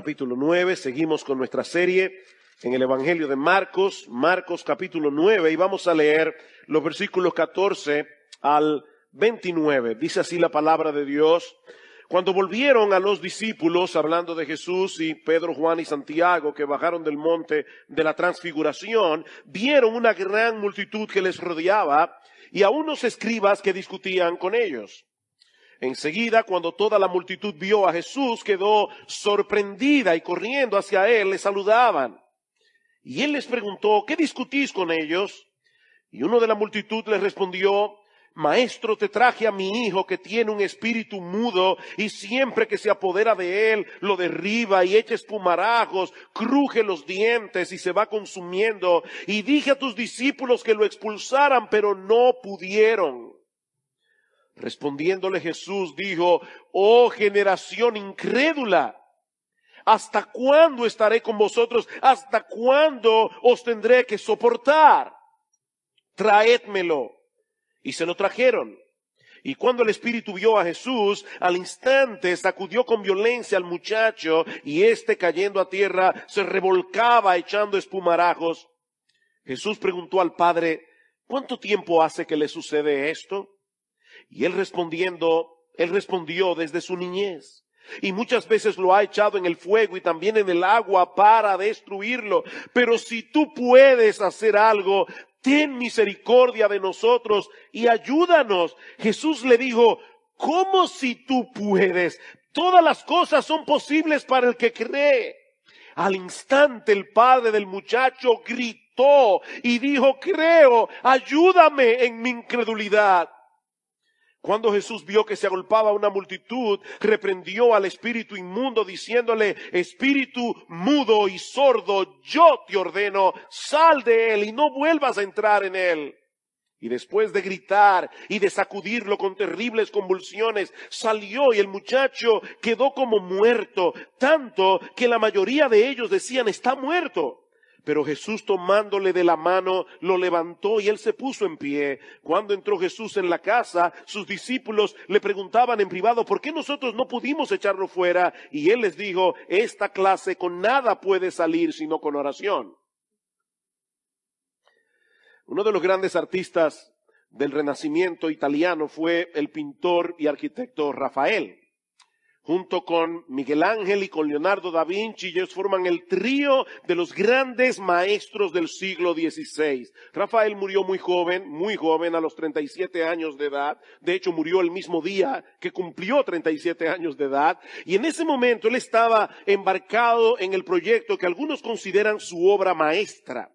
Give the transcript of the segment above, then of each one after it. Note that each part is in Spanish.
capítulo 9. Seguimos con nuestra serie en el Evangelio de Marcos, Marcos capítulo 9, y vamos a leer los versículos 14 al 29. Dice así la palabra de Dios. Cuando volvieron a los discípulos, hablando de Jesús y Pedro, Juan y Santiago, que bajaron del monte de la transfiguración, vieron una gran multitud que les rodeaba y a unos escribas que discutían con ellos. Enseguida, cuando toda la multitud vio a Jesús, quedó sorprendida y corriendo hacia él le saludaban. Y él les preguntó, ¿qué discutís con ellos? Y uno de la multitud les respondió, Maestro, te traje a mi hijo que tiene un espíritu mudo y siempre que se apodera de él lo derriba y echa espumarajos, cruje los dientes y se va consumiendo. Y dije a tus discípulos que lo expulsaran, pero no pudieron. Respondiéndole Jesús dijo, oh generación incrédula, ¿hasta cuándo estaré con vosotros? ¿Hasta cuándo os tendré que soportar? Traédmelo. Y se lo trajeron. Y cuando el espíritu vio a Jesús, al instante sacudió con violencia al muchacho, y éste cayendo a tierra se revolcaba echando espumarajos. Jesús preguntó al padre, ¿cuánto tiempo hace que le sucede esto? Y él respondió desde su niñez. Y muchas veces lo ha echado en el fuego y también en el agua para destruirlo. Pero si tú puedes hacer algo, ten misericordia de nosotros y ayúdanos. Jesús le dijo, ¿cómo si tú puedes? Todas las cosas son posibles para el que cree. Al instante el padre del muchacho gritó y dijo, creo, ayúdame en mi incredulidad. Cuando Jesús vio que se agolpaba una multitud, reprendió al espíritu inmundo diciéndole, espíritu mudo y sordo, yo te ordeno, sal de él y no vuelvas a entrar en él. Y después de gritar y de sacudirlo con terribles convulsiones, salió y el muchacho quedó como muerto, tanto que la mayoría de ellos decían, está muerto. Pero Jesús tomándole de la mano, lo levantó y él se puso en pie. Cuando entró Jesús en la casa, sus discípulos le preguntaban en privado, ¿por qué nosotros no pudimos echarlo fuera? Y él les dijo, esta clase con nada puede salir sino con oración. Uno de los grandes artistas del Renacimiento italiano fue el pintor y arquitecto Rafael. Junto con Miguel Ángel y con Leonardo da Vinci, ellos forman el trío de los grandes maestros del siglo XVI. Rafael murió muy joven, a los 37 años de edad. De hecho, murió el mismo día que cumplió 37 años de edad. Y en ese momento él estaba embarcado en el proyecto que algunos consideran su obra maestra.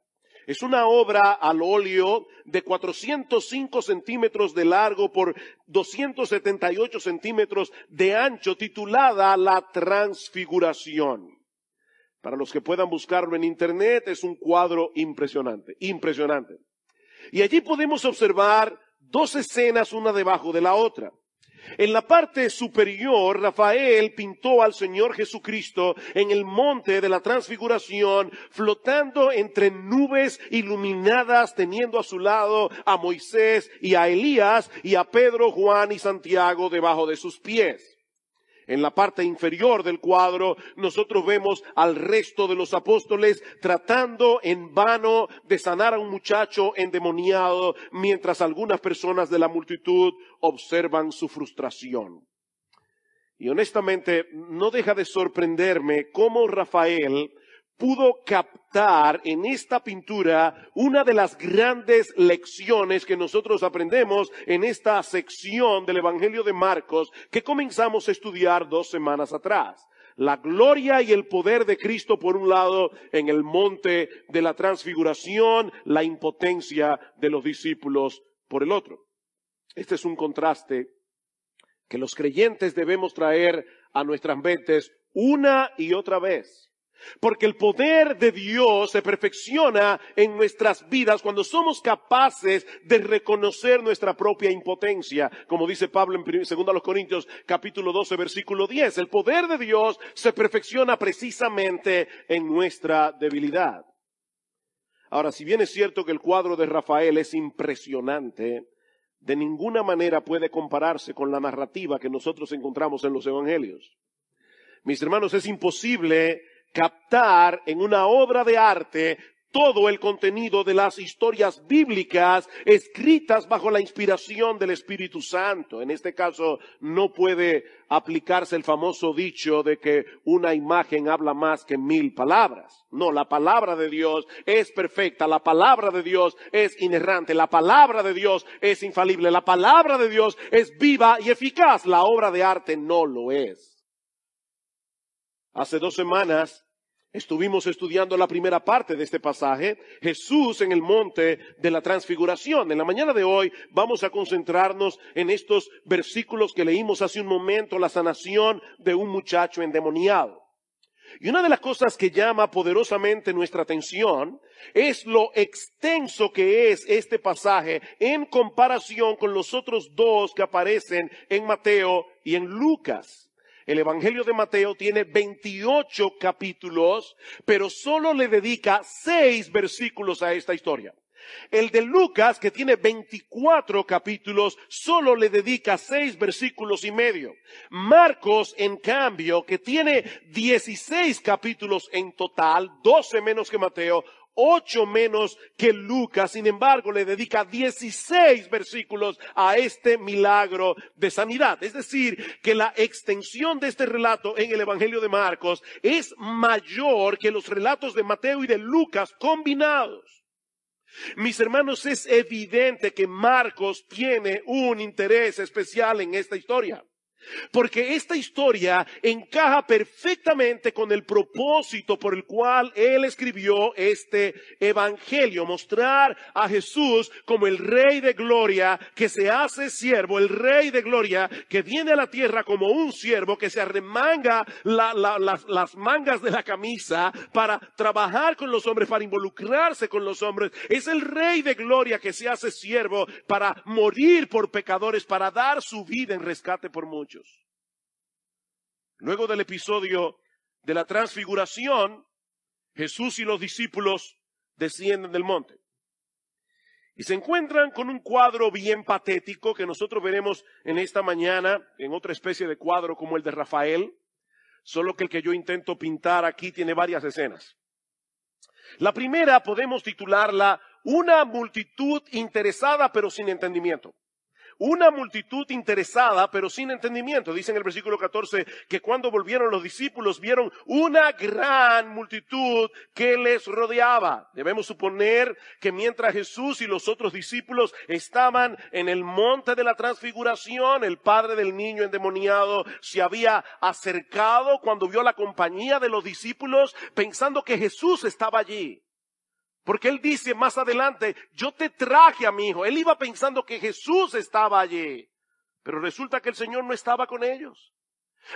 Es una obra al óleo de 405 centímetros de largo por 278 centímetros de ancho, titulada La Transfiguración. Para los que puedan buscarlo en internet, es un cuadro impresionante. Y allí podemos observar dos escenas, una debajo de la otra. En la parte superior, Rafael pintó al Señor Jesucristo en el monte de la Transfiguración, flotando entre nubes iluminadas, teniendo a su lado a Moisés y a Elías y a Pedro, Juan y Santiago debajo de sus pies. En la parte inferior del cuadro, nosotros vemos al resto de los apóstoles tratando en vano de sanar a un muchacho endemoniado, mientras algunas personas de la multitud observan su frustración. Y honestamente, no deja de sorprenderme cómo Rafael pudo captar en esta pintura una de las grandes lecciones que nosotros aprendemos en esta sección del Evangelio de Marcos que comenzamos a estudiar 2 semanas atrás. La gloria y el poder de Cristo por un lado en el monte de la transfiguración, la impotencia de los discípulos por el otro. Este es un contraste que los creyentes debemos traer a nuestras mentes una y otra vez. Porque el poder de Dios se perfecciona en nuestras vidas cuando somos capaces de reconocer nuestra propia impotencia. Como dice Pablo en 2 Corintios capítulo 12 versículo 10. El poder de Dios se perfecciona precisamente en nuestra debilidad. Ahora, si bien es cierto que el cuadro de Rafael es impresionante, de ninguna manera puede compararse con la narrativa que nosotros encontramos en los evangelios. Mis hermanos, es imposible captar en una obra de arte todo el contenido de las historias bíblicas escritas bajo la inspiración del Espíritu Santo. En este caso, no puede aplicarse el famoso dicho de que una imagen habla más que 1000 palabras. No, la palabra de Dios es perfecta, la palabra de Dios es inerrante, la palabra de Dios es infalible, la palabra de Dios es viva y eficaz. La obra de arte no lo es. Hace 2 semanas estuvimos estudiando la primera parte de este pasaje, Jesús en el monte de la transfiguración. En la mañana de hoy vamos a concentrarnos en estos versículos que leímos hace un momento, la sanación de un muchacho endemoniado. Y una de las cosas que llama poderosamente nuestra atención es lo extenso que es este pasaje en comparación con los otros 2 que aparecen en Mateo y en Lucas. El Evangelio de Mateo tiene 28 capítulos, pero solo le dedica 6 versículos a esta historia. El de Lucas, que tiene 24 capítulos, solo le dedica 6 versículos y medio. Marcos, en cambio, que tiene 16 capítulos en total, 12 menos que Mateo, 8 menos que Lucas, sin embargo, le dedica 16 versículos a este milagro de sanidad. Es decir, que la extensión de este relato en el Evangelio de Marcos es mayor que los relatos de Mateo y de Lucas combinados. Mis hermanos, es evidente que Marcos tiene un interés especial en esta historia. Porque esta historia encaja perfectamente con el propósito por el cual él escribió este evangelio. Mostrar a Jesús como el Rey de Gloria que se hace siervo, el Rey de Gloria que viene a la tierra como un siervo que se arremanga las mangas de la camisa para trabajar con los hombres, para involucrarse con los hombres. Es el Rey de Gloria que se hace siervo para morir por pecadores, para dar su vida en rescate por muchos. Luego del episodio de la transfiguración, Jesús y los discípulos descienden del monte. Y se encuentran con un cuadro bien patético que nosotros veremos en esta mañana, en otra especie de cuadro como el de Rafael, solo que el que yo intento pintar aquí tiene varias escenas. La primera podemos titularla una multitud interesada pero sin entendimiento. Una multitud interesada, pero sin entendimiento. Dice en el versículo 14 que cuando volvieron los discípulos vieron una gran multitud que les rodeaba. Debemos suponer que mientras Jesús y los otros discípulos estaban en el monte de la transfiguración, el padre del niño endemoniado se había acercado cuando vio la compañía de los discípulos pensando que Jesús estaba allí. Porque él dice más adelante, yo te traje a mi hijo. Él iba pensando que Jesús estaba allí. Pero resulta que el Señor no estaba con ellos.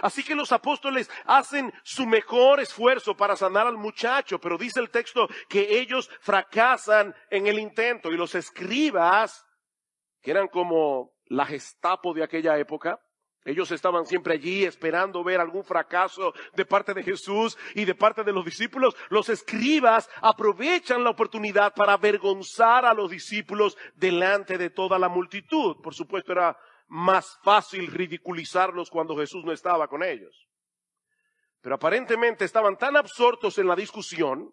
Así que los apóstoles hacen su mejor esfuerzo para sanar al muchacho. Pero dice el texto que ellos fracasan en el intento. Y los escribas, que eran como la Gestapo de aquella época, ellos estaban siempre allí esperando ver algún fracaso de parte de Jesús y de parte de los discípulos. Los escribas aprovechan la oportunidad para avergonzar a los discípulos delante de toda la multitud. Por supuesto, era más fácil ridiculizarlos cuando Jesús no estaba con ellos. Pero aparentemente estaban tan absortos en la discusión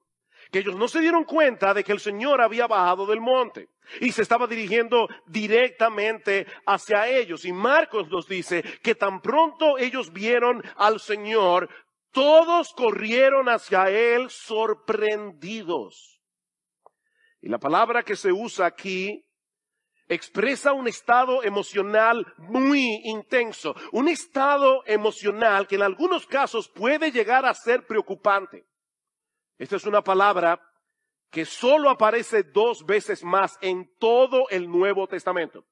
que ellos no se dieron cuenta de que el Señor había bajado del monte y se estaba dirigiendo directamente hacia ellos. Y Marcos nos dice que tan pronto ellos vieron al Señor, todos corrieron hacia Él sorprendidos. Y la palabra que se usa aquí expresa un estado emocional muy intenso, un estado emocional que en algunos casos puede llegar a ser preocupante. Esta es una palabra que solo aparece 2 veces más en todo el Nuevo Testamento.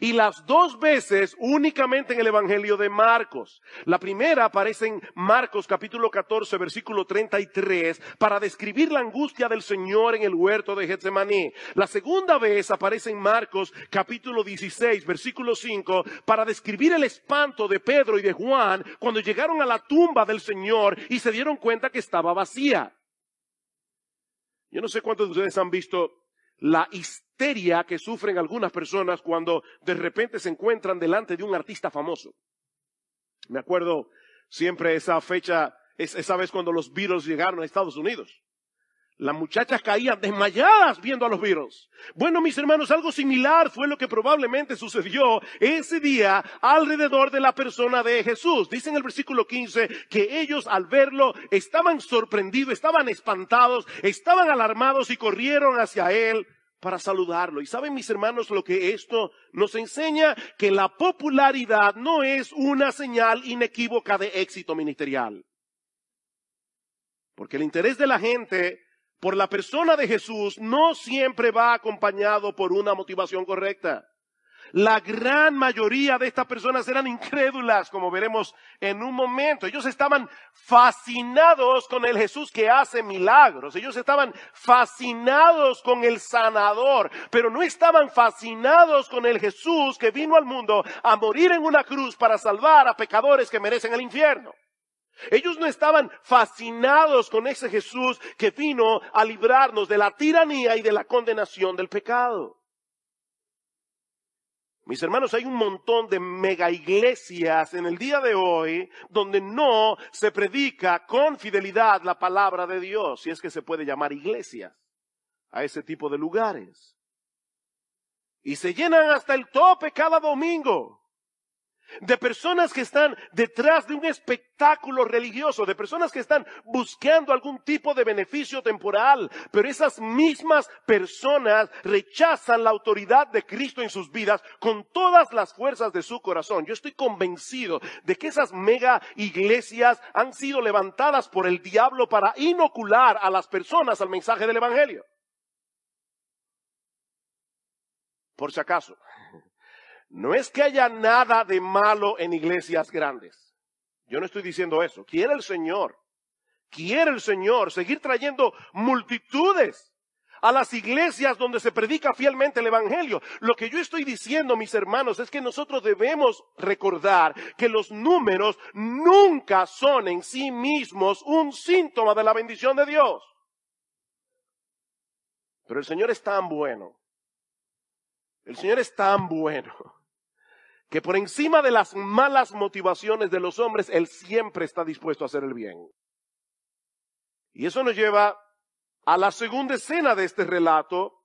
Y las 2 veces únicamente en el Evangelio de Marcos. La primera aparece en Marcos capítulo 14 versículo 33 para describir la angustia del Señor en el huerto de Getsemaní. La segunda vez aparece en Marcos capítulo 16 versículo 5 para describir el espanto de Pedro y de Juan cuando llegaron a la tumba del Señor y se dieron cuenta que estaba vacía. Yo no sé cuántos de ustedes han visto la histeria que sufren algunas personas cuando de repente se encuentran delante de un artista famoso. Me acuerdo siempre esa fecha, esa vez cuando los Beatles llegaron a Estados Unidos. Las muchachas caían desmayadas viendo a los Beatles. Bueno, mis hermanos, algo similar fue lo que probablemente sucedió ese día alrededor de la persona de Jesús. Dice en el versículo 15 que ellos al verlo estaban sorprendidos, estaban espantados, estaban alarmados y corrieron hacia él para saludarlo. Y saben, mis hermanos, lo que esto nos enseña, que la popularidad no es una señal inequívoca de éxito ministerial. Porque el interés de la gente por la persona de Jesús no siempre va acompañado por una motivación correcta. La gran mayoría de estas personas eran incrédulas, como veremos en un momento. Ellos estaban fascinados con el Jesús que hace milagros. Ellos estaban fascinados con el sanador, pero no estaban fascinados con el Jesús que vino al mundo a morir en una cruz para salvar a pecadores que merecen el infierno. Ellos no estaban fascinados con ese Jesús que vino a librarnos de la tiranía y de la condenación del pecado. Mis hermanos, hay un montón de mega iglesias en el día de hoy donde no se predica con fidelidad la palabra de Dios, si es que se puede llamar iglesias a ese tipo de lugares. Y se llenan hasta el tope cada domingo de personas que están detrás de un espectáculo religioso, de personas que están buscando algún tipo de beneficio temporal, pero esas mismas personas rechazan la autoridad de Cristo en sus vidas con todas las fuerzas de su corazón. Yo estoy convencido de que esas mega iglesias han sido levantadas por el diablo para inocular a las personas al mensaje del evangelio. Por si acaso. No es que haya nada de malo en iglesias grandes. Yo no estoy diciendo eso. Quiere el Señor seguir trayendo multitudes a las iglesias donde se predica fielmente el evangelio. Lo que yo estoy diciendo, mis hermanos, es que nosotros debemos recordar que los números nunca son en sí mismos un síntoma de la bendición de Dios. Pero el Señor es tan bueno. El Señor es tan bueno que por encima de las malas motivaciones de los hombres, Él siempre está dispuesto a hacer el bien. Y eso nos lleva a la segunda escena de este relato,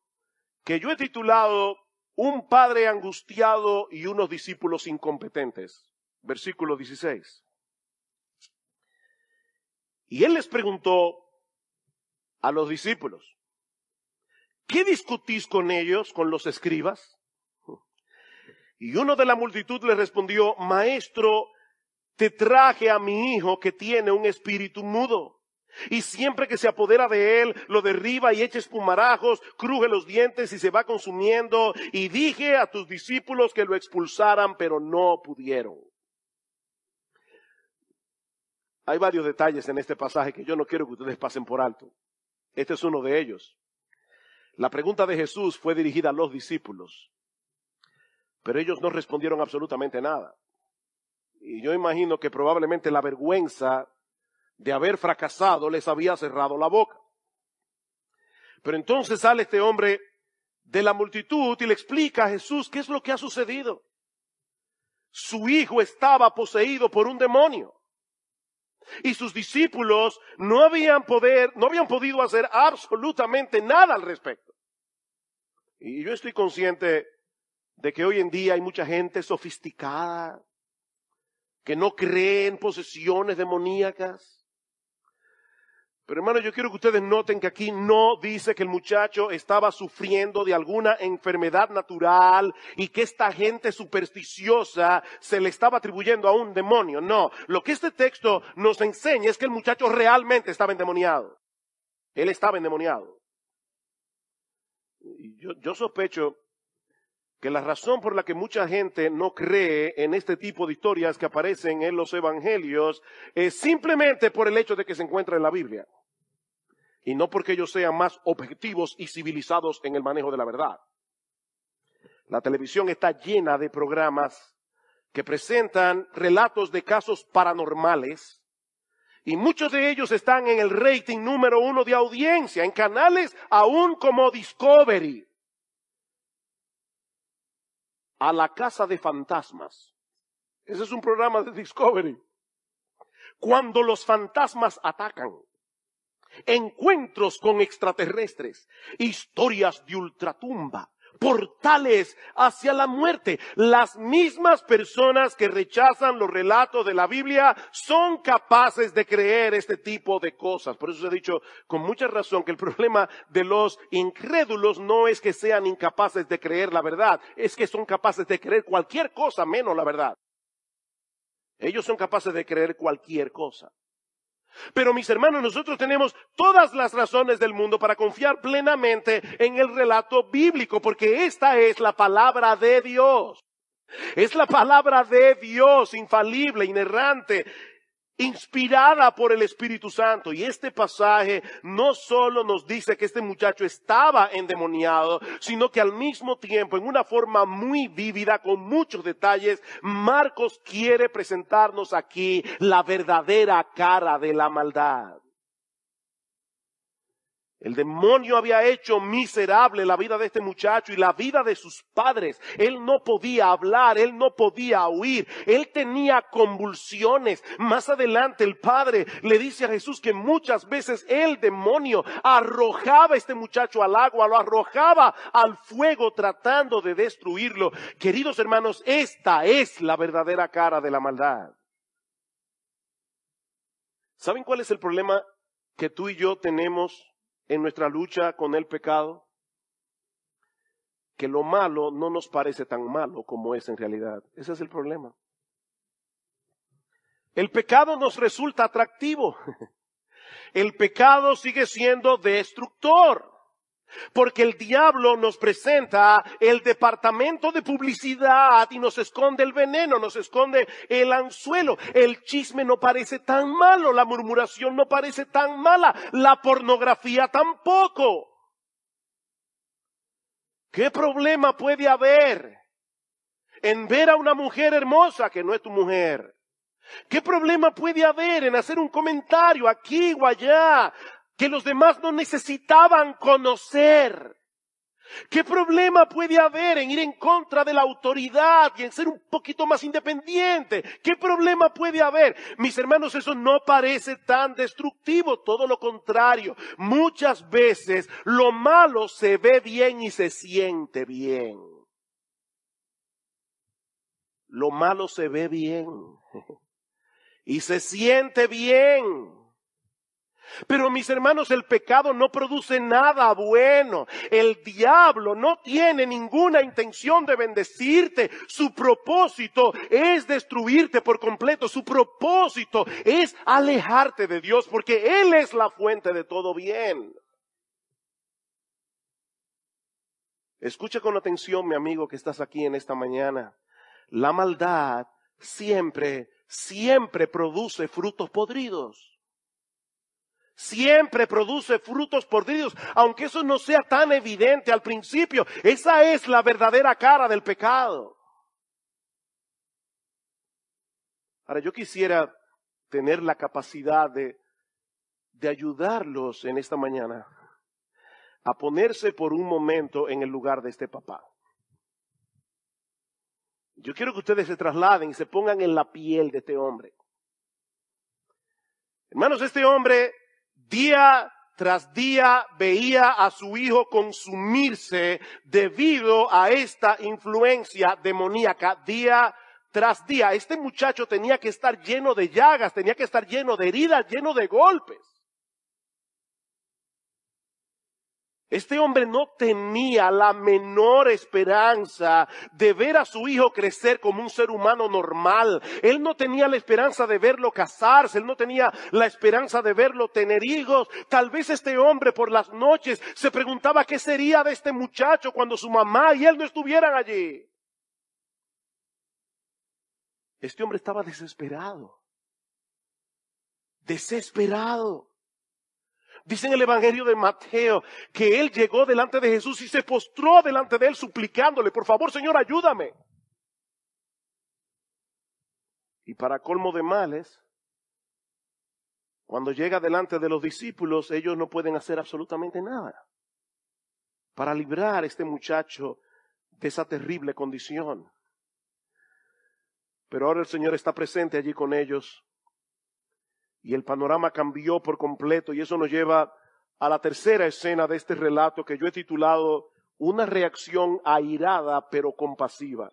que yo he titulado Un padre angustiado y unos discípulos incompetentes. Versículo 16. Y Él les preguntó a los discípulos, ¿qué discutís con ellos, con los escribas? Y uno de la multitud le respondió, Maestro, te traje a mi hijo que tiene un espíritu mudo. Y siempre que se apodera de él, lo derriba y echa espumarajos, cruje los dientes y se va consumiendo. Y dije a tus discípulos que lo expulsaran, pero no pudieron. Hay varios detalles en este pasaje que yo no quiero que ustedes pasen por alto. Este es uno de ellos. La pregunta de Jesús fue dirigida a los discípulos, pero ellos no respondieron absolutamente nada. Y yo imagino que probablemente la vergüenza de haber fracasado les había cerrado la boca. Pero entonces sale este hombre de la multitud y le explica a Jesús qué es lo que ha sucedido. Su hijo estaba poseído por un demonio. Y sus discípulos no habían podido hacer absolutamente nada al respecto. Y yo estoy consciente de que hoy en día hay mucha gente sofisticada que no cree en posesiones demoníacas. Pero hermano, yo quiero que ustedes noten que aquí no dice que el muchacho estaba sufriendo de alguna enfermedad natural y que esta gente supersticiosa se le estaba atribuyendo a un demonio. No, lo que este texto nos enseña es que el muchacho realmente estaba endemoniado. Él estaba endemoniado. Y yo sospecho que la razón por la que mucha gente no cree en este tipo de historias que aparecen en los evangelios es simplemente por el hecho de que se encuentra en la Biblia. Y no porque ellos sean más objetivos y civilizados en el manejo de la verdad. La televisión está llena de programas que presentan relatos de casos paranormales y muchos de ellos están en el rating número 1 de audiencia, en canales aún como Discovery. A la casa de fantasmas. Ese es un programa de Discovery. cuando los fantasmas atacan, encuentros con extraterrestres, historias de ultratumba, portales hacia la muerte. Las mismas personas que rechazan los relatos de la Biblia son capaces de creer este tipo de cosas. Por eso se ha dicho con mucha razón que el problema de los incrédulos no es que sean incapaces de creer la verdad, es que son capaces de creer cualquier cosa menos la verdad. Ellos son capaces de creer cualquier cosa. Pero mis hermanos, nosotros tenemos todas las razones del mundo para confiar plenamente en el relato bíblico, porque esta es la palabra de Dios. Es la palabra de Dios, infalible, inerrante, inspirada por el Espíritu Santo. Y este pasaje no solo nos dice que este muchacho estaba endemoniado, sino que al mismo tiempo, en una forma muy vívida, con muchos detalles, Marcos quiere presentarnos aquí la verdadera cara de la maldad. El demonio había hecho miserable la vida de este muchacho y la vida de sus padres. Él no podía hablar, él no podía huir, él tenía convulsiones. Más adelante el padre le dice a Jesús que muchas veces el demonio arrojaba a este muchacho al agua, lo arrojaba al fuego tratando de destruirlo. Queridos hermanos, esta es la verdadera cara de la maldad. ¿Saben cuál es el problema que tú y yo tenemos en nuestra lucha con el pecado? Que lo malo no nos parece tan malo como es en realidad. Ese es el problema. El pecado nos resulta atractivo. El pecado sigue siendo destructor. Porque el diablo nos presenta el departamento de publicidad y nos esconde el veneno, nos esconde el anzuelo. El chisme no parece tan malo, la murmuración no parece tan mala, la pornografía tampoco. ¿Qué problema puede haber en ver a una mujer hermosa que no es tu mujer? ¿Qué problema puede haber en hacer un comentario aquí o allá que los demás no necesitaban conocer? ¿Qué problema puede haber en ir en contra de la autoridad y en ser un poquito más independiente? ¿Qué problema puede haber? Mis hermanos, eso no parece tan destructivo, todo lo contrario. Muchas veces lo malo se ve bien y se siente bien. Lo malo se ve bien y se siente bien. Pero mis hermanos, el pecado no produce nada bueno. El diablo no tiene ninguna intención de bendecirte. Su propósito es destruirte por completo. Su propósito es alejarte de Dios, porque Él es la fuente de todo bien. Escucha con atención, mi amigo, que estás aquí en esta mañana. La maldad siempre produce frutos podridos. Siempre produce frutos podridos, aunque eso no sea tan evidente al principio. Esa es la verdadera cara del pecado. Ahora, yo quisiera tener la capacidad de ayudarlos en esta mañana a ponerse por un momento en el lugar de este papá. Yo quiero que ustedes se trasladen y se pongan en la piel de este hombre. Hermanos, este hombre día tras día veía a su hijo consumirse debido a esta influencia demoníaca. Día tras día, este muchacho tenía que estar lleno de llagas, tenía que estar lleno de heridas, lleno de golpes. Este hombre no tenía la menor esperanza de ver a su hijo crecer como un ser humano normal. Él no tenía la esperanza de verlo casarse, él no tenía la esperanza de verlo tener hijos. Tal vez este hombre por las noches se preguntaba qué sería de este muchacho cuando su mamá y él no estuvieran allí. Este hombre estaba desesperado. Desesperado. Dice en el Evangelio de Mateo que él llegó delante de Jesús y se postró delante de él suplicándole, por favor, Señor, ayúdame. Y para colmo de males, cuando llega delante de los discípulos, ellos no pueden hacer absolutamente nada para librar a este muchacho de esa terrible condición. Pero ahora el Señor está presente allí con ellos. Y el panorama cambió por completo, y eso nos lleva a la tercera escena de este relato que yo he titulado Una reacción airada pero compasiva.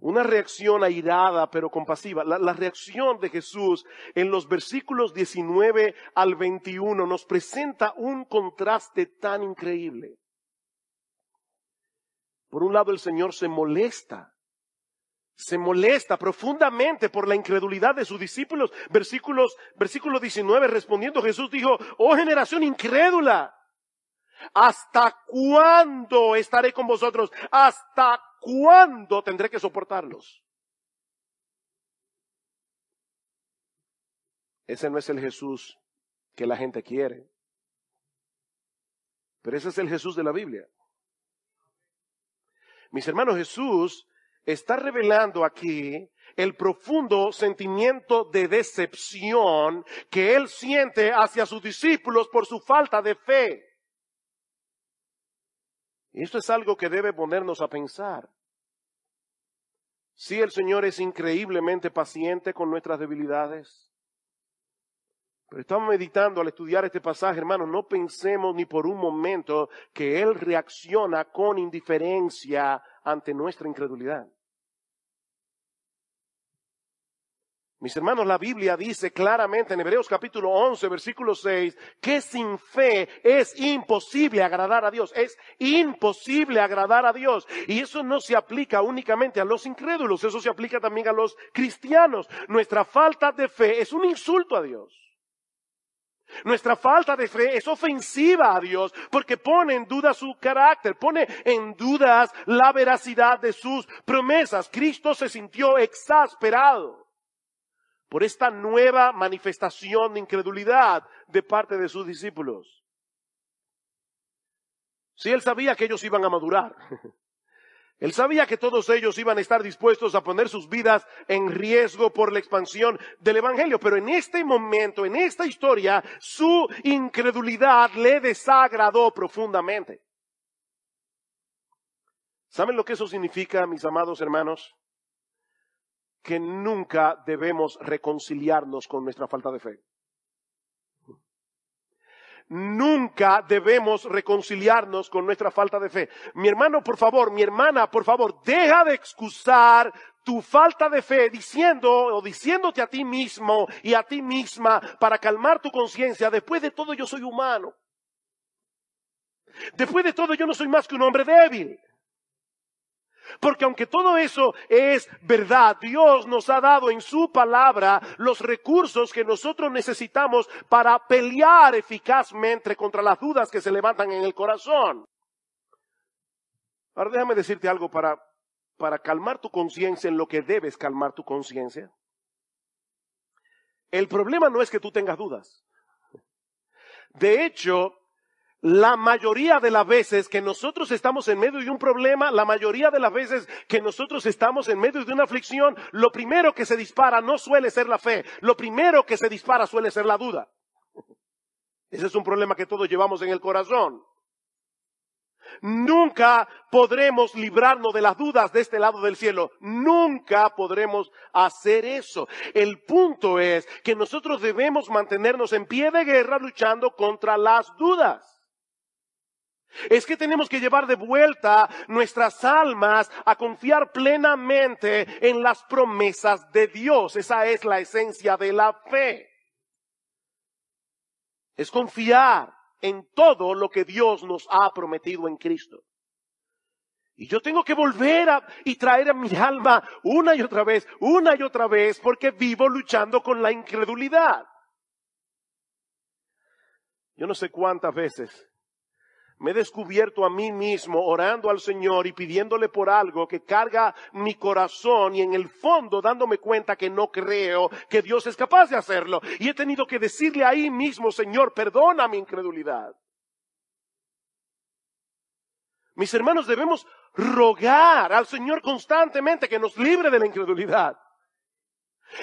Una reacción airada pero compasiva. La reacción de Jesús en los versículos 19 al 21 nos presenta un contraste tan increíble. Por un lado, el Señor se molesta profundamente por la incredulidad de sus discípulos. Versículo 19, respondiendo Jesús dijo: oh generación incrédula, ¿hasta cuándo estaré con vosotros? ¿Hasta cuándo tendré que soportarlos? Ese no es el Jesús que la gente quiere, pero ese es el Jesús de la Biblia. Mis hermanos, Jesús está revelando aquí el profundo sentimiento de decepción que Él siente hacia sus discípulos por su falta de fe. Y esto es algo que debe ponernos a pensar. Sí, el Señor es increíblemente paciente con nuestras debilidades. Pero estamos meditando al estudiar este pasaje, hermanos, no pensemos ni por un momento que Él reacciona con indiferencia ante nuestra incredulidad. Mis hermanos, la Biblia dice claramente en Hebreos capítulo 11, versículo 6, que sin fe es imposible agradar a Dios. Es imposible agradar a Dios. Y eso no se aplica únicamente a los incrédulos, eso se aplica también a los cristianos. Nuestra falta de fe es un insulto a Dios. Nuestra falta de fe es ofensiva a Dios porque pone en duda su carácter, pone en dudas la veracidad de sus promesas. Cristo se sintió exasperado por esta nueva manifestación de incredulidad de parte de sus discípulos. Sí, Él sabía que ellos iban a madurar. Él sabía que todos ellos iban a estar dispuestos a poner sus vidas en riesgo por la expansión del Evangelio. Pero en este momento, en esta historia, su incredulidad le desagradó profundamente. ¿Saben lo que eso significa, mis amados hermanos? Que nunca debemos reconciliarnos con nuestra falta de fe. Nunca debemos reconciliarnos con nuestra falta de fe. Mi hermano, por favor, mi hermana, por favor, deja de excusar tu falta de fe diciéndote a ti mismo y a ti misma para calmar tu conciencia. Después de todo, yo soy humano. Después de todo, yo no soy más que un hombre débil. Porque aunque todo eso es verdad, Dios nos ha dado en su palabra los recursos que nosotros necesitamos para pelear eficazmente contra las dudas que se levantan en el corazón. Ahora déjame decirte algo para calmar tu conciencia en lo que debes calmar tu conciencia. El problema no es que tú tengas dudas. De hecho, la mayoría de las veces que nosotros estamos en medio de un problema, la mayoría de las veces que nosotros estamos en medio de una aflicción, lo primero que se dispara no suele ser la fe. Lo primero que se dispara suele ser la duda. Ese es un problema que todos llevamos en el corazón. Nunca podremos librarnos de las dudas de este lado del cielo. Nunca podremos hacer eso. El punto es que nosotros debemos mantenernos en pie de guerra luchando contra las dudas. Es que tenemos que llevar de vuelta nuestras almas a confiar plenamente en las promesas de Dios. Esa es la esencia de la fe. Es confiar en todo lo que Dios nos ha prometido en Cristo. Y yo tengo que volver y traer a mi alma una y otra vez, porque vivo luchando con la incredulidad. Yo no sé cuántas veces me he descubierto a mí mismo orando al Señor y pidiéndole por algo que carga mi corazón y en el fondo dándome cuenta que no creo que Dios es capaz de hacerlo. Y he tenido que decirle ahí mismo: Señor, perdona mi incredulidad. Mis hermanos, debemos rogar al Señor constantemente que nos libre de la incredulidad.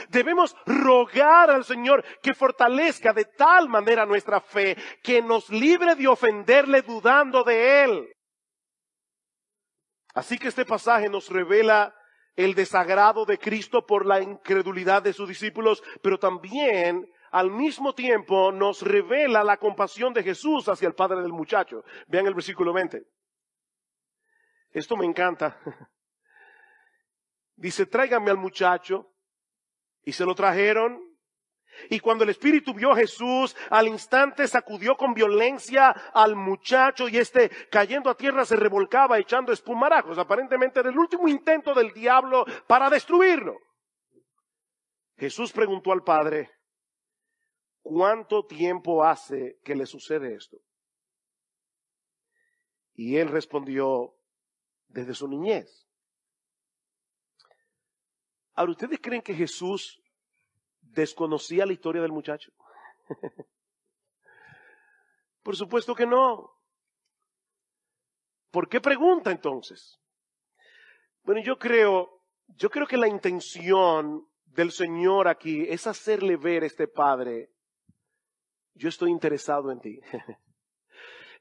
Debemos rogar al Señor que fortalezca de tal manera nuestra fe, que nos libre de ofenderle dudando de Él. Así que este pasaje nos revela el desagrado de Cristo por la incredulidad de sus discípulos, pero también al mismo tiempo nos revela la compasión de Jesús hacia el padre del muchacho. Vean el versículo 20. Esto me encanta. Dice, tráiganme al muchacho. Y se lo trajeron. Y cuando el espíritu vio a Jesús, al instante sacudió con violencia al muchacho y cayendo a tierra se revolcaba echando espumarajos. Aparentemente era el último intento del diablo para destruirlo. Jesús preguntó al padre, ¿cuánto tiempo hace que le sucede esto? Y él respondió, desde su niñez. Ahora, ¿ustedes creen que Jesús desconocía la historia del muchacho? Por supuesto que no. ¿Por qué pregunta entonces? Bueno, yo creo que la intención del Señor aquí es hacerle ver a este padre, yo estoy interesado en ti.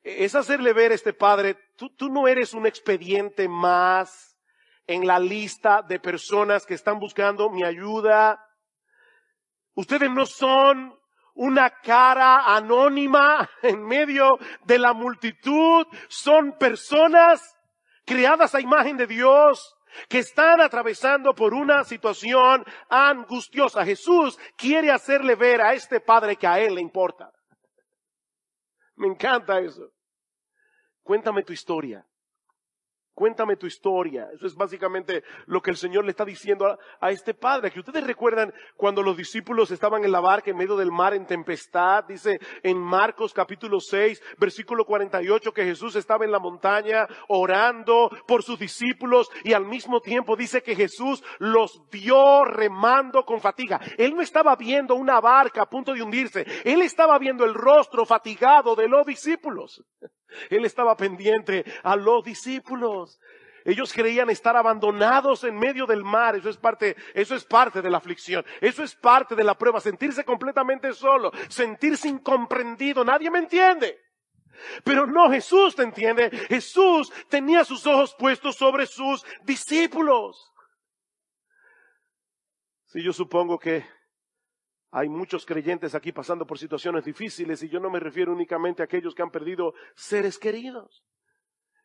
Es hacerle ver a este padre, tú no eres un expediente más en la lista de personas que están buscando mi ayuda. Ustedes no son una cara anónima en medio de la multitud. Son personas creadas a imagen de Dios que están atravesando por una situación angustiosa. Jesús quiere hacerle ver a este padre que a él le importa. Me encanta eso. Cuéntame tu historia. Cuéntame tu historia. Eso es básicamente lo que el Señor le está diciendo a este padre. Que ustedes recuerdan cuando los discípulos estaban en la barca en medio del mar en tempestad. Dice en Marcos capítulo 6, versículo 48, que Jesús estaba en la montaña orando por sus discípulos. Y al mismo tiempo dice que Jesús los vio remando con fatiga. Él no estaba viendo una barca a punto de hundirse. Él estaba viendo el rostro fatigado de los discípulos. Él estaba pendiente a los discípulos. Ellos creían estar abandonados en medio del mar. Eso es parte de la aflicción. Eso es parte de la prueba. Sentirse completamente solo. Sentirse incomprendido. Nadie me entiende. Pero no, Jesús te entiende. Jesús tenía sus ojos puestos sobre sus discípulos. Sí, yo supongo que hay muchos creyentes aquí pasando por situaciones difíciles y yo no me refiero únicamente a aquellos que han perdido seres queridos.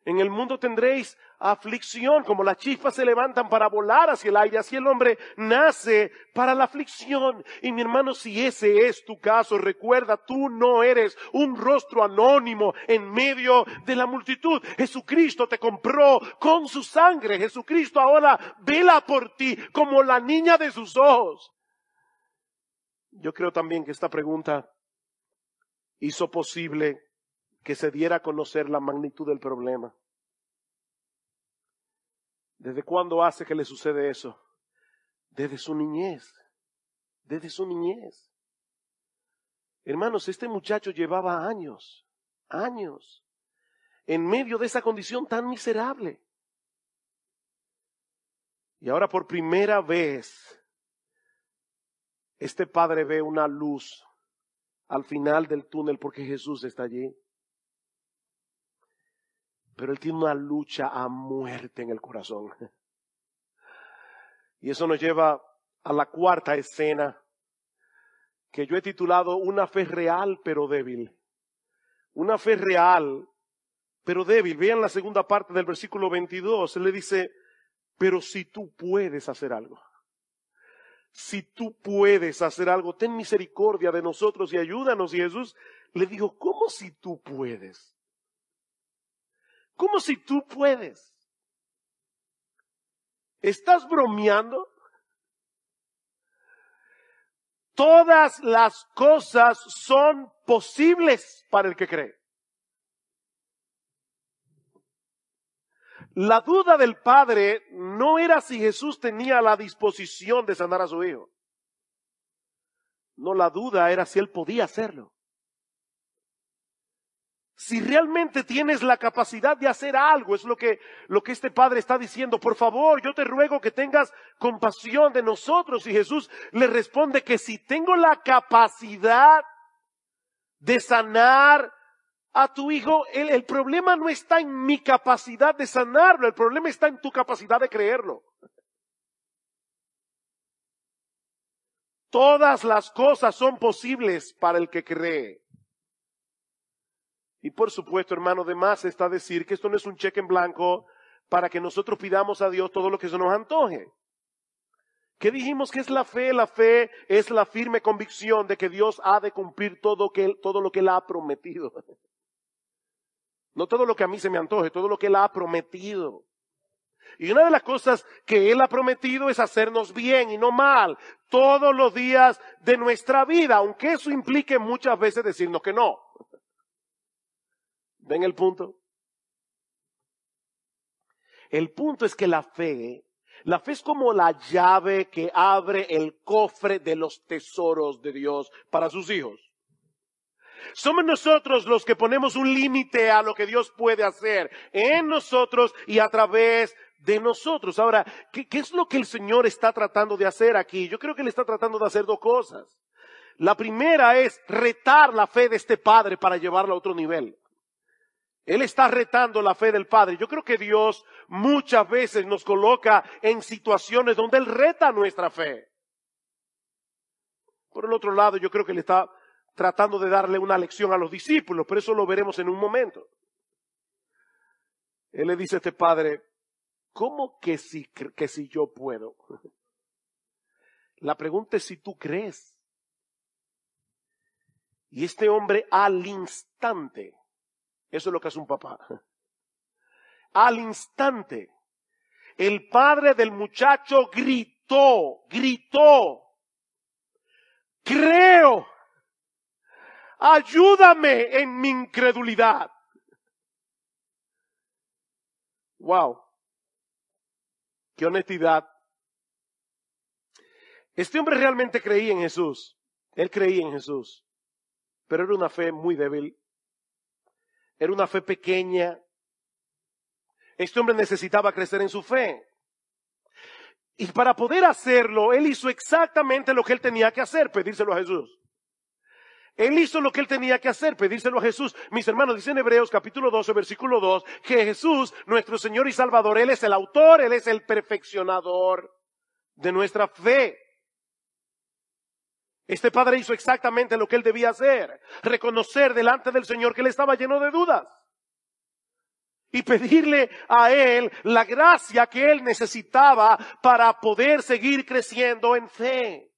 En el mundo tendréis aflicción, como las chispas se levantan para volar hacia el aire, así el hombre nace para la aflicción. Y mi hermano, si ese es tu caso, recuerda, tú no eres un rostro anónimo en medio de la multitud. Jesucristo te compró con su sangre. Jesucristo ahora vela por ti como la niña de sus ojos. Yo creo también que esta pregunta hizo posible que se diera a conocer la magnitud del problema. ¿Desde cuándo hace que le sucede eso? Desde su niñez. Desde su niñez. Hermanos, este muchacho llevaba años, en medio de esa condición tan miserable. Y ahora por primera vez, este padre ve una luz al final del túnel porque Jesús está allí. Pero él tiene una lucha a muerte en el corazón. Y eso nos lleva a la cuarta escena que yo he titulado Una fe real pero débil. Una fe real pero débil. Vean la segunda parte del versículo 22. Él le dice, pero si tú puedes hacer algo. Si tú puedes hacer algo, ten misericordia de nosotros y ayúdanos. Y Jesús le dijo, ¿cómo si tú puedes? ¿Cómo si tú puedes? ¿Estás bromeando? Todas las cosas son posibles para el que cree. La duda del padre no era si Jesús tenía la disposición de sanar a su hijo. No, la duda era si él podía hacerlo. Si realmente tienes la capacidad de hacer algo, es lo que este padre está diciendo. Por favor, yo te ruego que tengas compasión de nosotros. Y Jesús le responde que si tengo la capacidad de sanar a tu hijo, el problema no está en mi capacidad de sanarlo, el problema está en tu capacidad de creerlo. Todas las cosas son posibles para el que cree. Y por supuesto, hermano, de más está decir que esto no es un cheque en blanco para que nosotros pidamos a Dios todo lo que se nos antoje. ¿Qué dijimos que es la fe? La fe es la firme convicción de que Dios ha de cumplir todo lo que Él ha prometido. No todo lo que a mí se me antoje, todo lo que Él ha prometido. Y una de las cosas que Él ha prometido es hacernos bien y no mal todos los días de nuestra vida, aunque eso implique muchas veces decirnos que no. ¿Ven el punto? El punto es que la fe es como la llave que abre el cofre de los tesoros de Dios para sus hijos. Somos nosotros los que ponemos un límite a lo que Dios puede hacer en nosotros y a través de nosotros. Ahora, ¿qué es lo que el Señor está tratando de hacer aquí? Yo creo que Él está tratando de hacer dos cosas. La primera es retar la fe de este padre para llevarla a otro nivel. Él está retando la fe del Padre. Yo creo que Dios muchas veces nos coloca en situaciones donde Él reta nuestra fe. Por el otro lado, yo creo que Él está tratando de darle una lección a los discípulos, pero eso lo veremos en un momento. Él le dice a este padre, ¿cómo que si yo puedo? La pregunta es si tú crees. Y este hombre al instante, eso es lo que hace un papá, al instante, el padre del muchacho gritó, creo, ayúdame en mi incredulidad. Wow, qué honestidad. Este hombre realmente creía en Jesús, él creía en Jesús, pero era una fe muy débil, era una fe pequeña. Este hombre necesitaba crecer en su fe. Y para poder hacerlo, él hizo exactamente lo que él tenía que hacer, pedírselo a Jesús. Él hizo lo que él tenía que hacer, pedírselo a Jesús. Mis hermanos, dice en Hebreos capítulo 12, versículo 2, que Jesús, nuestro Señor y Salvador, Él es el autor, Él es el perfeccionador de nuestra fe. Este padre hizo exactamente lo que él debía hacer, reconocer delante del Señor que él estaba lleno de dudas. Y pedirle a Él la gracia que Él necesitaba para poder seguir creciendo en fe.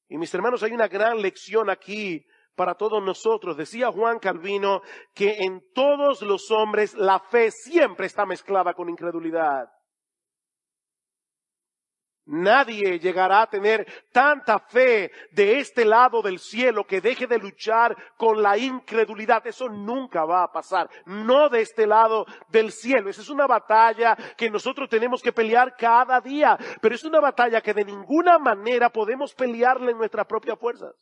Y mis hermanos, hay una gran lección aquí para todos nosotros. Decía Juan Calvino que en todos los hombres la fe siempre está mezclada con incredulidad. Nadie llegará a tener tanta fe de este lado del cielo que deje de luchar con la incredulidad. Eso nunca va a pasar. No de este lado del cielo. Esa es una batalla que nosotros tenemos que pelear cada día. Pero es una batalla que de ninguna manera podemos pelearla en nuestras propias fuerzas.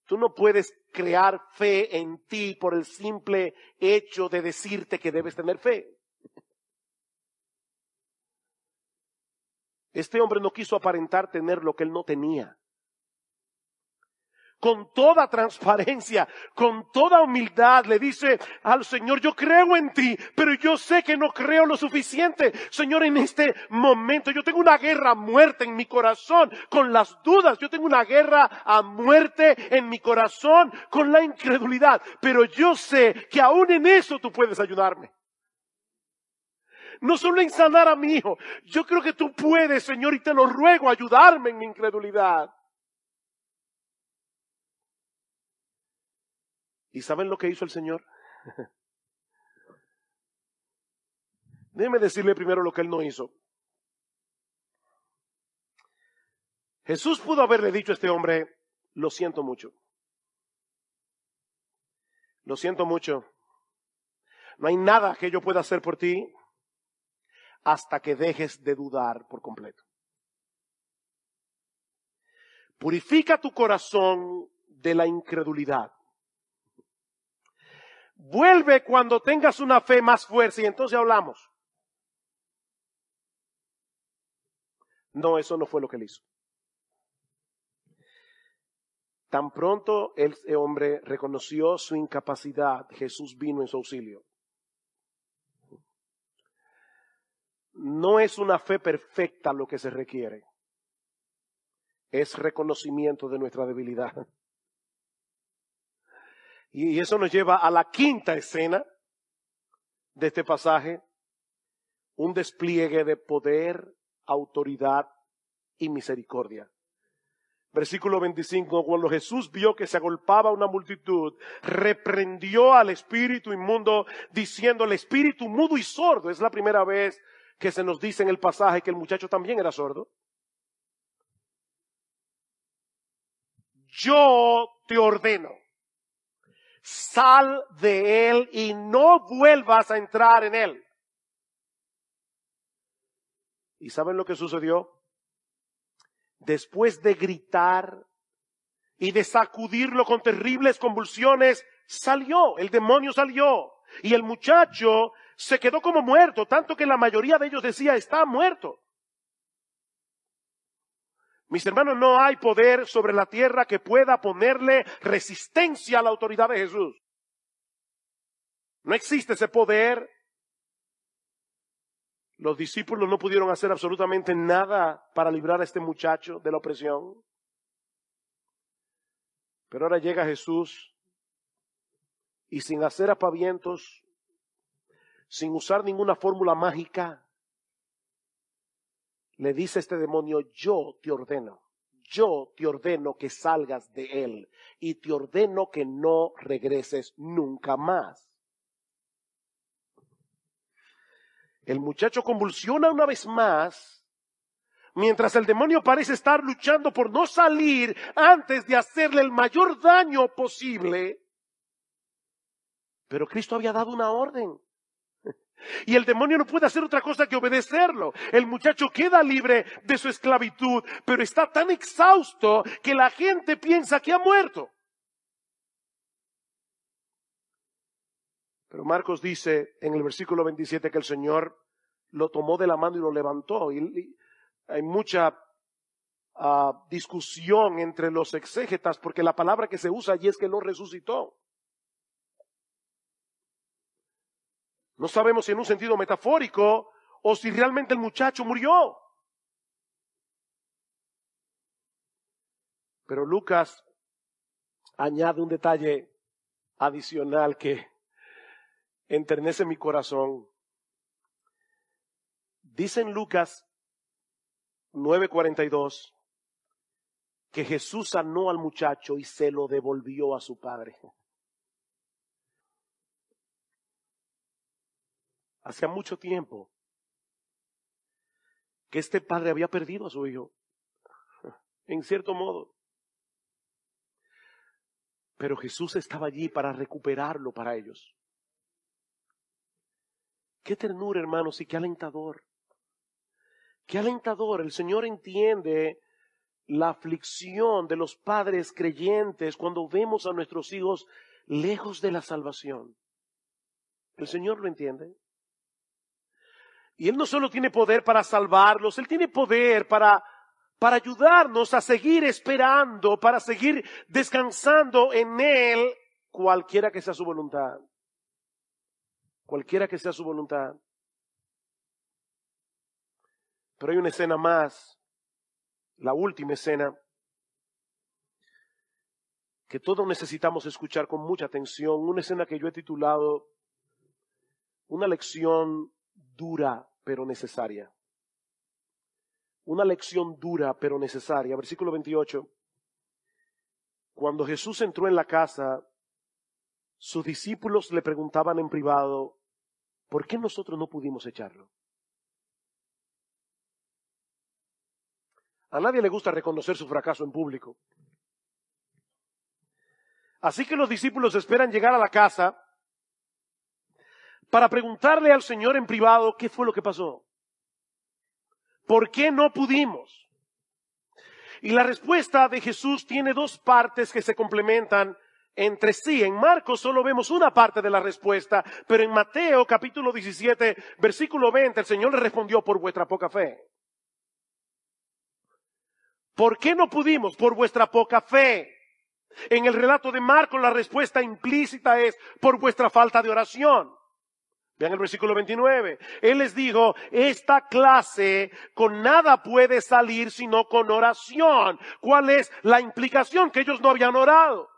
Tú no puedes crear fe en ti por el simple hecho de decirte que debes tener fe. Este hombre no quiso aparentar tener lo que él no tenía. Con toda transparencia, con toda humildad, le dice al Señor, yo creo en ti, pero yo sé que no creo lo suficiente. Señor, en este momento yo tengo una guerra a muerte en mi corazón con las dudas. Yo tengo una guerra a muerte en mi corazón con la incredulidad. Pero yo sé que aún en eso tú puedes ayudarme. No solo en sanar a mi hijo. Yo creo que tú puedes, Señor, y te lo ruego, ayudarme en mi incredulidad. ¿Y saben lo que hizo el Señor? Déjeme decirle primero lo que Él no hizo. Jesús pudo haberle dicho a este hombre, lo siento mucho. Lo siento mucho. No hay nada que yo pueda hacer por ti hasta que dejes de dudar por completo. Purifica tu corazón de la incredulidad. Vuelve cuando tengas una fe más fuerte y entonces hablamos. No, eso no fue lo que él hizo. Tan pronto ese hombre reconoció su incapacidad, Jesús vino en su auxilio. No es una fe perfecta lo que se requiere. es reconocimiento de nuestra debilidad. Y eso nos lleva a la quinta escena de este pasaje, un despliegue de poder, autoridad y misericordia. Versículo 25, cuando Jesús vio que se agolpaba una multitud, reprendió al espíritu inmundo, diciendo, el espíritu mudo y sordo. Es la primera vez que se nos dice en el pasaje que el muchacho también era sordo. Yo te ordeno, sal de él y no vuelvas a entrar en él. ¿Y saben lo que sucedió? Después de gritar y de sacudirlo con terribles convulsiones, salió, el demonio salió. Y el muchacho se quedó como muerto, tanto que la mayoría de ellos decía, está muerto. Mis hermanos, no hay poder sobre la tierra que pueda ponerle resistencia a la autoridad de Jesús. No existe ese poder. Los discípulos no pudieron hacer absolutamente nada para librar a este muchacho de la opresión. Pero ahora llega Jesús y sin hacer aspavientos, sin usar ninguna fórmula mágica, le dice a este demonio, yo te ordeno que salgas de él y te ordeno que no regreses nunca más. El muchacho convulsiona una vez más, mientras el demonio parece estar luchando por no salir antes de hacerle el mayor daño posible. Pero Cristo había dado una orden. Y el demonio no puede hacer otra cosa que obedecerlo. El muchacho queda libre de su esclavitud, pero está tan exhausto que la gente piensa que ha muerto. Pero Marcos dice en el versículo 27 que el Señor lo tomó de la mano y lo levantó. Y hay mucha discusión entre los exégetas porque la palabra que se usa allí es que lo resucitó. No sabemos si en un sentido metafórico o si realmente el muchacho murió. Pero Lucas añade un detalle adicional que enternece mi corazón. Dice en Lucas 9:42 que Jesús sanó al muchacho y se lo devolvió a su padre. Hacía mucho tiempo que este padre había perdido a su hijo, en cierto modo. Pero Jesús estaba allí para recuperarlo para ellos. Qué ternura, hermanos, y qué alentador. Qué alentador. El Señor entiende la aflicción de los padres creyentes cuando vemos a nuestros hijos lejos de la salvación. El Señor lo entiende. Y Él no solo tiene poder para salvarlos, Él tiene poder para ayudarnos a seguir esperando, para seguir descansando en Él, cualquiera que sea su voluntad. Cualquiera que sea su voluntad. Pero hay una escena más, la última escena, que todos necesitamos escuchar con mucha atención, una escena que yo he titulado una lección dura pero necesaria. Una lección dura pero necesaria. Versículo 28. Cuando Jesús entró en la casa, sus discípulos le preguntaban en privado, ¿por qué nosotros no pudimos echarlo? A nadie le gusta reconocer su fracaso en público. Así que los discípulos esperan llegar a la casa para preguntarle al Señor en privado qué fue lo que pasó. ¿Por qué no pudimos? Y la respuesta de Jesús tiene dos partes que se complementan entre sí. En Marcos solo vemos una parte de la respuesta, pero en Mateo capítulo 17, versículo 20, el Señor le respondió por vuestra poca fe. ¿Por qué no pudimos? Por vuestra poca fe. En el relato de Marcos la respuesta implícita es por vuestra falta de oración. Vean el versículo 29. Él les dijo, esta clase con nada puede salir sino con oración. ¿Cuál es la implicación? Que ellos no habían orado.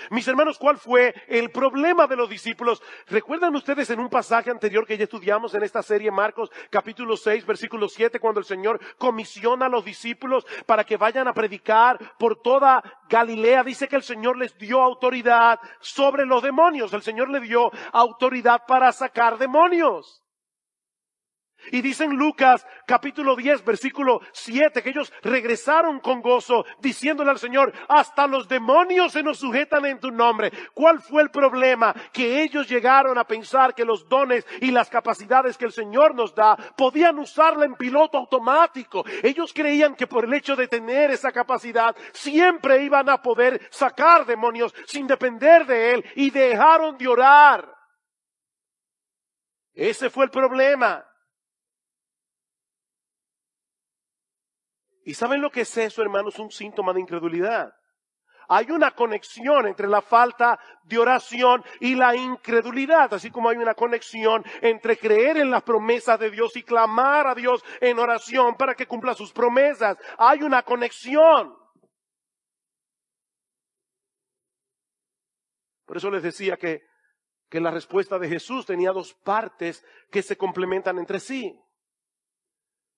Mis hermanos, ¿cuál fue el problema de los discípulos? ¿Recuerdan ustedes en un pasaje anterior que ya estudiamos en esta serie, Marcos capítulo 6, versículo 7, cuando el Señor comisiona a los discípulos para que vayan a predicar por toda Galilea? Dice que el Señor les dio autoridad sobre los demonios. El Señor les dio autoridad para sacar demonios. Y dice en Lucas capítulo 10 versículo 7 que ellos regresaron con gozo diciéndole al Señor, hasta los demonios se nos sujetan en tu nombre. ¿Cuál fue el problema? Que ellos llegaron a pensar que los dones y las capacidades que el Señor nos da podían usarla en piloto automático. Ellos creían que por el hecho de tener esa capacidad siempre iban a poder sacar demonios sin depender de Él, y dejaron de orar. Ese fue el problema. ¿Y saben lo que es eso, hermanos? Un síntoma de incredulidad. Hay una conexión entre la falta de oración y la incredulidad, así como hay una conexión entre creer en las promesas de Dios y clamar a Dios en oración para que cumpla sus promesas. Hay una conexión. Por eso les decía que la respuesta de Jesús tenía dos partes que se complementan entre sí.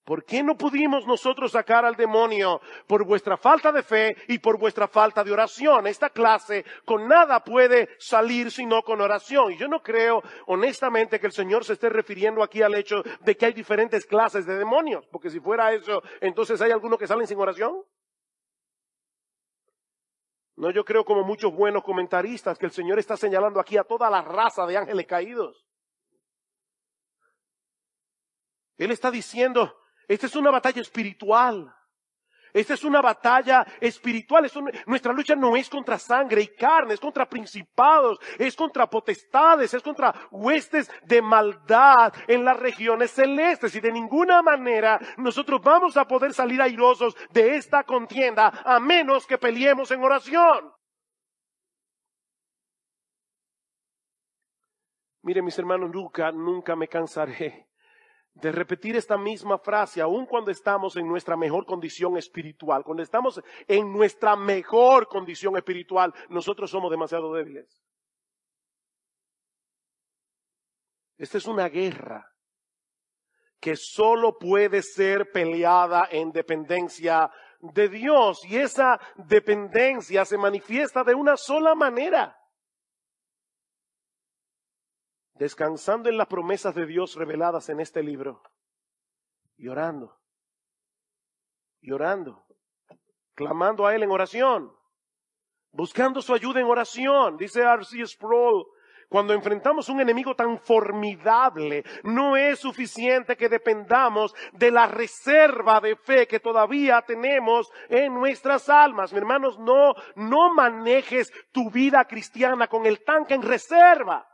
¿Por qué no pudimos nosotros sacar al demonio? Por vuestra falta de fe y por vuestra falta de oración. Esta clase con nada puede salir sino con oración. Y yo no creo honestamente que el Señor se esté refiriendo aquí al hecho de que hay diferentes clases de demonios. Porque si fuera eso, entonces ¿hay algunos que salen sin oración? No, yo creo como muchos buenos comentaristas que el Señor está señalando aquí a toda la raza de ángeles caídos. Él está diciendo, esta es una batalla espiritual. Esta es una batalla espiritual. Nuestra lucha no es contra sangre y carne, es contra principados, es contra potestades, es contra huestes de maldad en las regiones celestes. Y de ninguna manera nosotros vamos a poder salir airosos de esta contienda a menos que peleemos en oración. Miren, mis hermanos, nunca me cansaré de repetir esta misma frase, aun cuando estamos en nuestra mejor condición espiritual. Cuando estamos en nuestra mejor condición espiritual, nosotros somos demasiado débiles. Esta es una guerra que solo puede ser peleada en dependencia de Dios. Y esa dependencia se manifiesta de una sola manera: descansando en las promesas de Dios reveladas en este libro y orando, clamando a Él en oración, buscando su ayuda en oración. Dice R.C. Sproul, cuando enfrentamos un enemigo tan formidable, no es suficiente que dependamos de la reserva de fe que todavía tenemos en nuestras almas. Mi hermanos, no manejes tu vida cristiana con el tanque en reserva.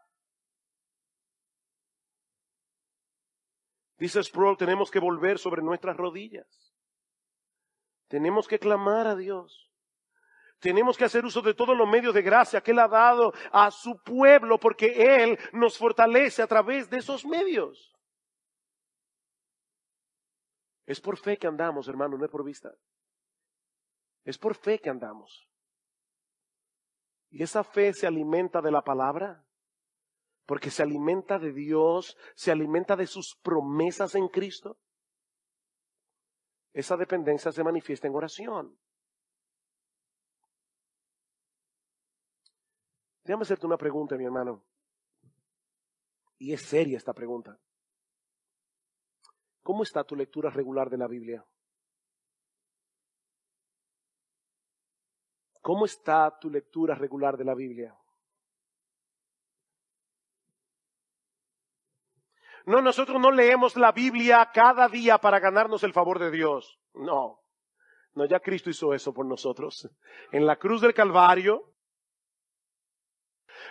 Dice Sproul, tenemos que volver sobre nuestras rodillas. Tenemos que clamar a Dios. Tenemos que hacer uso de todos los medios de gracia que Él ha dado a su pueblo, porque Él nos fortalece a través de esos medios. Es por fe que andamos, hermano, no es por vista. Es por fe que andamos. Y esa fe se alimenta de la palabra. Porque se alimenta de Dios, se alimenta de sus promesas en Cristo. Esa dependencia se manifiesta en oración. Déjame hacerte una pregunta, mi hermano. Y es seria esta pregunta. ¿Cómo está tu lectura regular de la Biblia? ¿Cómo está tu lectura regular de la Biblia? No, nosotros no leemos la Biblia cada día para ganarnos el favor de Dios. No, ya Cristo hizo eso por nosotros. En la cruz del Calvario,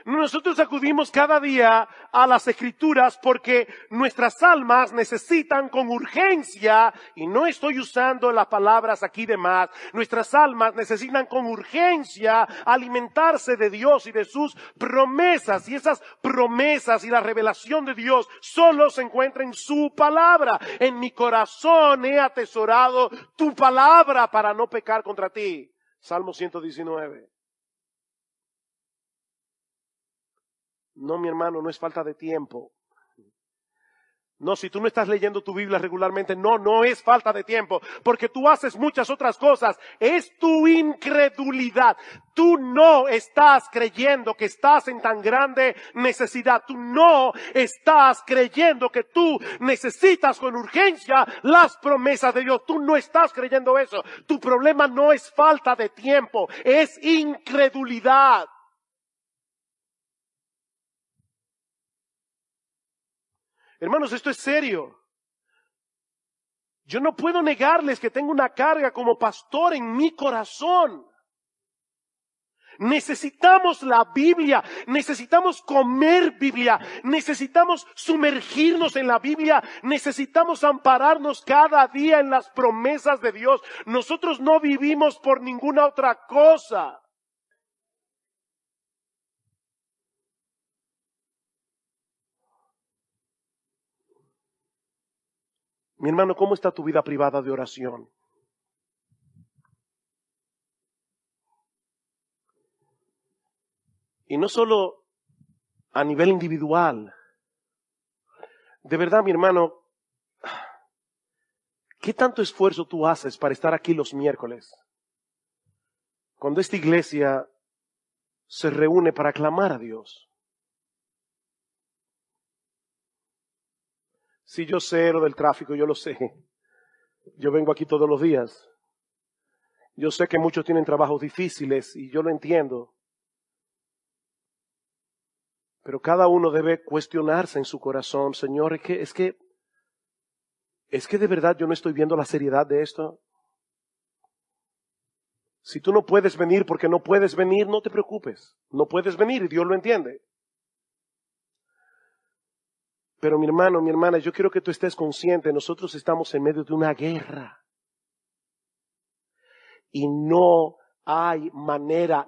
Nosotros acudimos cada día a las Escrituras porque nuestras almas necesitan con urgencia, y no estoy usando las palabras aquí de más, nuestras almas necesitan con urgencia alimentarse de Dios y de sus promesas. Y esas promesas y la revelación de Dios solo se encuentra en su palabra. En mi corazón he atesorado tu palabra para no pecar contra ti. Salmo 119. No, mi hermano, no es falta de tiempo. No, si tú no estás leyendo tu Biblia regularmente, no es falta de tiempo, porque tú haces muchas otras cosas. Es tu incredulidad. Tú no estás creyendo que estás en tan grande necesidad. Tú no estás creyendo que tú necesitas con urgencia las promesas de Dios. Tú no estás creyendo eso. Tu problema no es falta de tiempo, es incredulidad. Hermanos, esto es serio. Yo no puedo negarles que tengo una carga como pastor en mi corazón. Necesitamos la Biblia, necesitamos comer Biblia, necesitamos sumergirnos en la Biblia, necesitamos ampararnos cada día en las promesas de Dios. Nosotros no vivimos por ninguna otra cosa. Mi hermano, ¿cómo está tu vida privada de oración? Y no solo a nivel individual. De verdad, mi hermano, ¿qué tanto esfuerzo tú haces para estar aquí los miércoles? Cuando esta iglesia se reúne para clamar a Dios. Si yo sé lo del tráfico, yo lo sé. Yo vengo aquí todos los días. Yo sé que muchos tienen trabajos difíciles y yo lo entiendo. Pero cada uno debe cuestionarse en su corazón, Señor, es que de verdad yo no estoy viendo la seriedad de esto. Si tú no puedes venir porque no puedes venir, no te preocupes. No puedes venir y Dios lo entiende. Pero mi hermano, mi hermana, yo quiero que tú estés consciente, nosotros estamos en medio de una guerra. Y no hay manera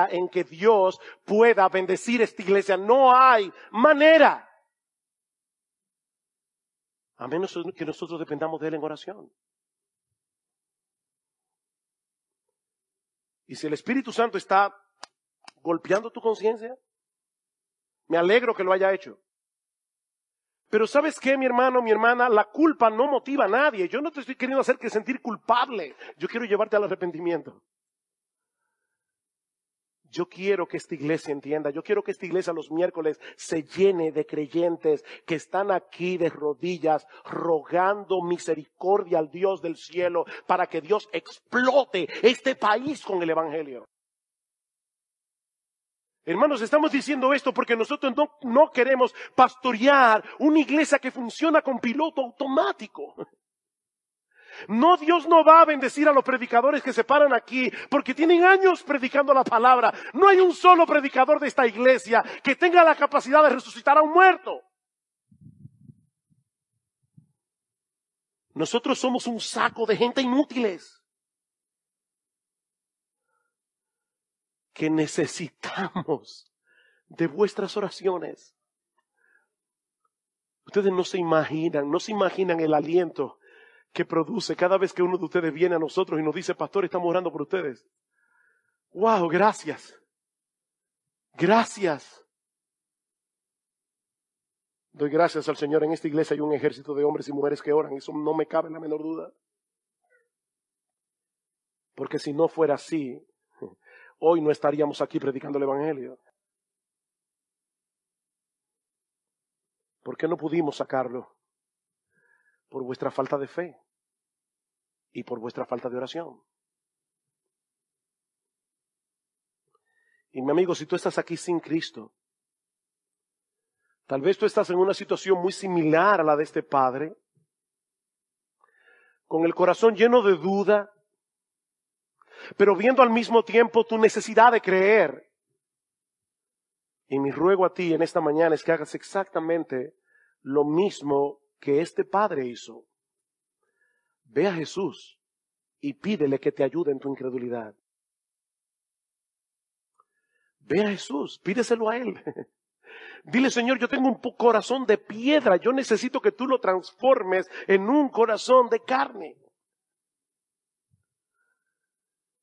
en que Dios pueda bendecir esta iglesia. No hay manera. A menos que nosotros dependamos de Él en oración. Y si el Espíritu Santo está golpeando tu conciencia, me alegro que lo haya hecho. Pero ¿sabes qué, mi hermano, mi hermana? La culpa no motiva a nadie. Yo no te estoy queriendo hacer que sentir culpable. Yo quiero llevarte al arrepentimiento. Yo quiero que esta iglesia entienda, yo quiero que esta iglesia los miércoles se llene de creyentes que están aquí de rodillas rogando misericordia al Dios del cielo para que Dios explote este país con el evangelio. Hermanos, estamos diciendo esto porque nosotros no queremos pastorear una iglesia que funciona con piloto automático. No, Dios no va a bendecir a los predicadores que se paran aquí porque tienen años predicando la palabra. No hay un solo predicador de esta iglesia que tenga la capacidad de resucitar a un muerto. Nosotros somos un saco de gente inútiles que necesitamos de vuestras oraciones. Ustedes no se imaginan el aliento que produce cada vez que uno de ustedes viene a nosotros y nos dice, pastor, estamos orando por ustedes. Wow, gracias. Gracias. Doy gracias al Señor. En esta iglesia hay un ejército de hombres y mujeres que oran. Eso no me cabe la menor duda. Porque si no fuera así, hoy no estaríamos aquí predicando el evangelio. ¿Por qué no pudimos sacarlo? Por vuestra falta de fe y por vuestra falta de oración. Y mi amigo, si tú estás aquí sin Cristo, tal vez tú estás en una situación muy similar a la de este padre, con el corazón lleno de duda, pero viendo al mismo tiempo tu necesidad de creer. Y mi ruego a ti en esta mañana es que hagas exactamente lo mismo que este padre hizo. Ve a Jesús y pídele que te ayude en tu incredulidad. Ve a Jesús, pídeselo a Él. Dile, Señor, yo tengo un corazón de piedra, yo necesito que tú lo transformes en un corazón de carne.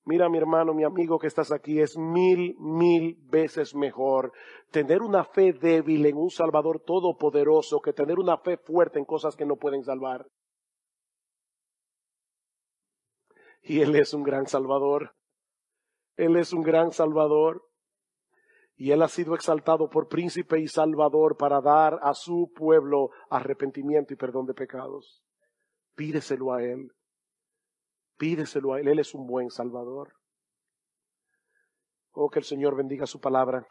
Mira, mi hermano, mi amigo que estás aquí, es mil veces mejor tener una fe débil en un Salvador todopoderoso que tener una fe fuerte en cosas que no pueden salvar. Y Él es un gran Salvador. Él es un gran Salvador. Y Él ha sido exaltado por príncipe y salvador para dar a su pueblo arrepentimiento y perdón de pecados. Pídeselo a Él. Pídeselo a Él. Él es un buen Salvador. Oh, que el Señor bendiga su palabra.